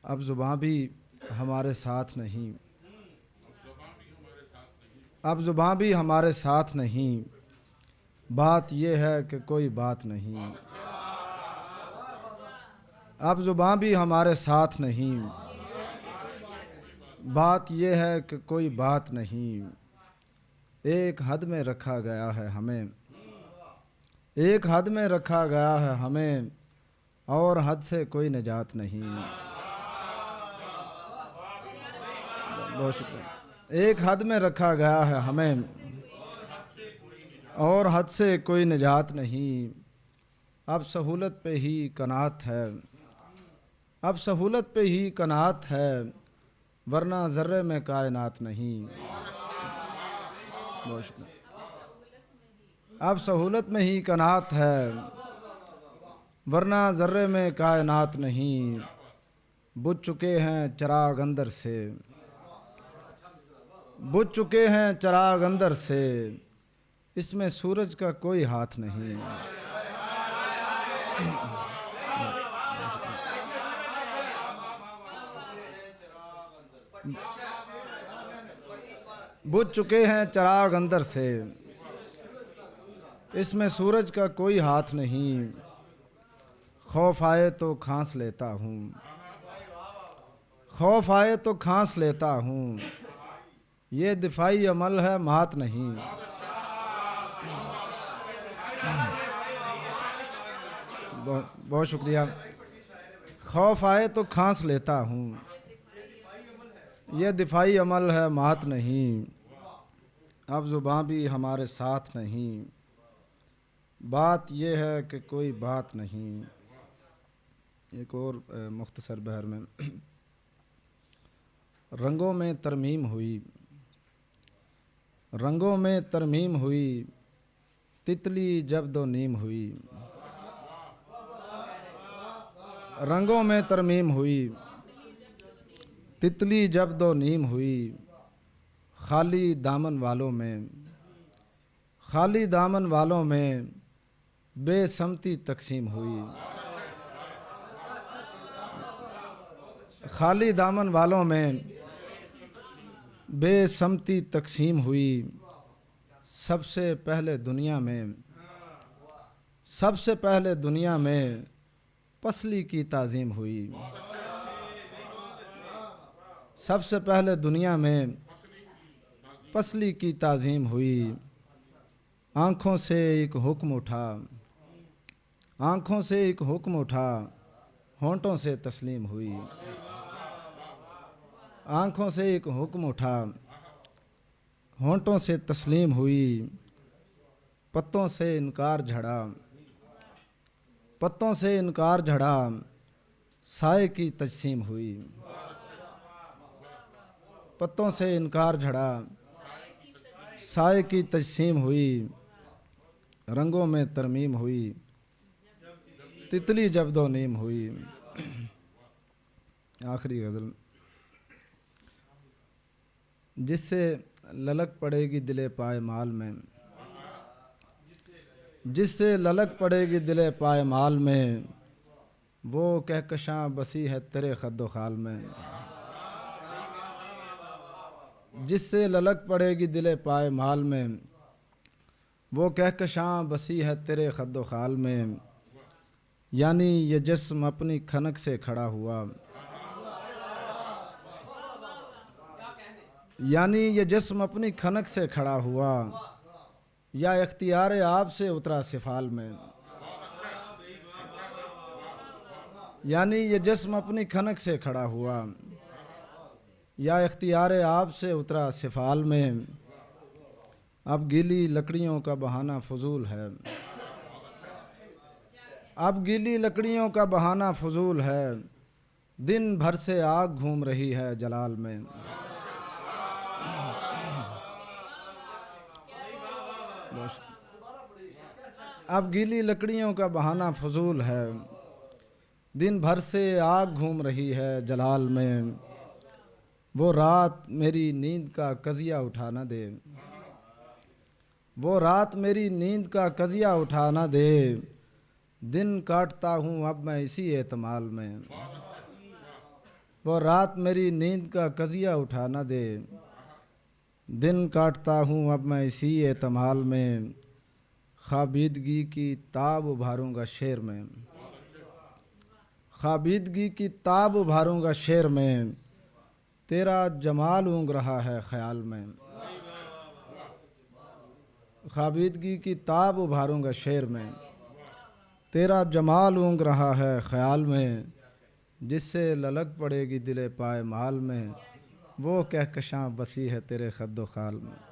اب زباں بھی ہمارے ساتھ نہیں، اب زباں بھی ہمارے ساتھ نہیں، بات یہ ہے کہ کوئی بات نہیں، اب زباں بھی ہمارے ساتھ نہیں، بات یہ ہے کہ کوئی بات نہیں، ایک حد میں رکھا گیا ہے ہمیں، ایک حد میں رکھا گیا ہے ہمیں، اور حد سے کوئی نجات نہیں۔ بہت شکریہ۔ ایک حد میں رکھا گیا ہے ہمیں، اور حد سے کوئی نجات نہیں، اب سہولت پہ ہی قناعت ہے، اب سہولت پہ ہی قناعت ہے، ورنہ ذرے میں کائنات نہیں۔ بہت شکریہ۔ اب سہولت میں ہی قناعت ہے، ورنہ ذرے میں کائنات نہیں، بجھ چکے ہیں چراغ اندر سے، بجھ چکے ہیں چراغ اندر سے، اس میں سورج کا کوئی ہاتھ نہیں۔ بجھ چکے ہیں چراغ اندر سے، اس میں سورج کا کوئی ہاتھ نہیں، خوف آئے تو کھانس لیتا ہوں، خوف آئے تو کھانس لیتا ہوں، یہ دفاعی عمل ہے مات نہیں۔ بہت شکریہ۔ خوف آئے تو کھانس لیتا ہوں، یہ دفاعی عمل ہے مات نہیں، اب زباں بھی ہمارے ساتھ نہیں، بات یہ ہے کہ کوئی بات نہیں۔ ایک اور مختصر بحر میں، رنگوں میں ترمیم ہوئی، رنگوں میں ترمیم ہوئی، تتلی جب دو نیم ہوئی، رنگوں میں ترمیم ہوئی، تتلی جب دو نیم ہوئی، خالی دامن والوں میں، خالی دامن والوں میں بے سمتی تقسیم ہوئی، خالی دامن والوں میں بے سمتی تقسیم ہوئی، سب سے پہلے دنیا میں، سب سے پہلے دنیا میں پسلی کی تعظیم ہوئی، سب سے پہلے دنیا میں پسلی کی تعظیم ہوئی، آنکھوں سے ایک حکم اٹھا، آنکھوں سے ایک حکم اٹھا، ہونٹوں سے تسلیم ہوئی، آنکھوں سے ایک حکم اٹھا، ہونٹوں سے تسلیم ہوئی، پتوں سے انکار جھڑا، پتوں سے انکار جھڑا، سائے کی تجسیم ہوئی، پتوں سے انکار جھڑا، سائے کی تجسیم ہوئی، رنگوں میں ترمیم ہوئی، تتلی جب دو نیم ہوئی۔ آخری غزل، جس سے للک پڑے گی دل پائمال میں، جس سے للک پڑے گی دل پائمال میں، وہ کہکشاں بسی ہے تیرے خد و خال میں، جس سے للک پڑے گی دل پائمال میں، وہ کہکشاں بسی ہے تیرے خد و خال میں، یعنی یہ جسم اپنی کھنک سے کھڑا ہوا، یعنی یہ جسم اپنی کھنک سے کھڑا ہوا، یا اختیار آپ سے اترا سفال میں، یعنی یہ جسم اپنی کھنک سے کھڑا ہوا، یا اختیار آپ سے اترا سفال میں، اب گیلی لکڑیوں کا بہانہ فضول ہے، اب گیلی لکڑیوں کا بہانہ فضول ہے، دن بھر سے آگ گھوم رہی ہے جلال میں، اب گیلی لکڑیوں کا بہانہ فضول ہے، دن بھر سے آگ گھوم رہی ہے جلال میں، وہ رات میری نیند کا قضیہ اٹھا نہ دے، وہ رات میری نیند کا قضیہ اٹھا نہ دے، دن کاٹتا ہوں اب میں اسی احتمال میں، وہ رات میری نیند کا قضیہ اٹھا نہ دے، دن کاٹتا ہوں اب میں اسی اعتمال میں، خوابیدگی کی تاب ابھاروں گا شعر میں، خوابیدگی کی تاب ابھاروں گا شعر میں، تیرا جمال اونگ رہا ہے خیال میں، خوابیدگی کی تاب ابھاروں گا شعر میں، تیرا جمال اونگ رہا ہے خیال میں، جس سے للک پڑے گی دل پائے مال میں، وہ کہکشاں بسی ہے تیرے خد و خال میں۔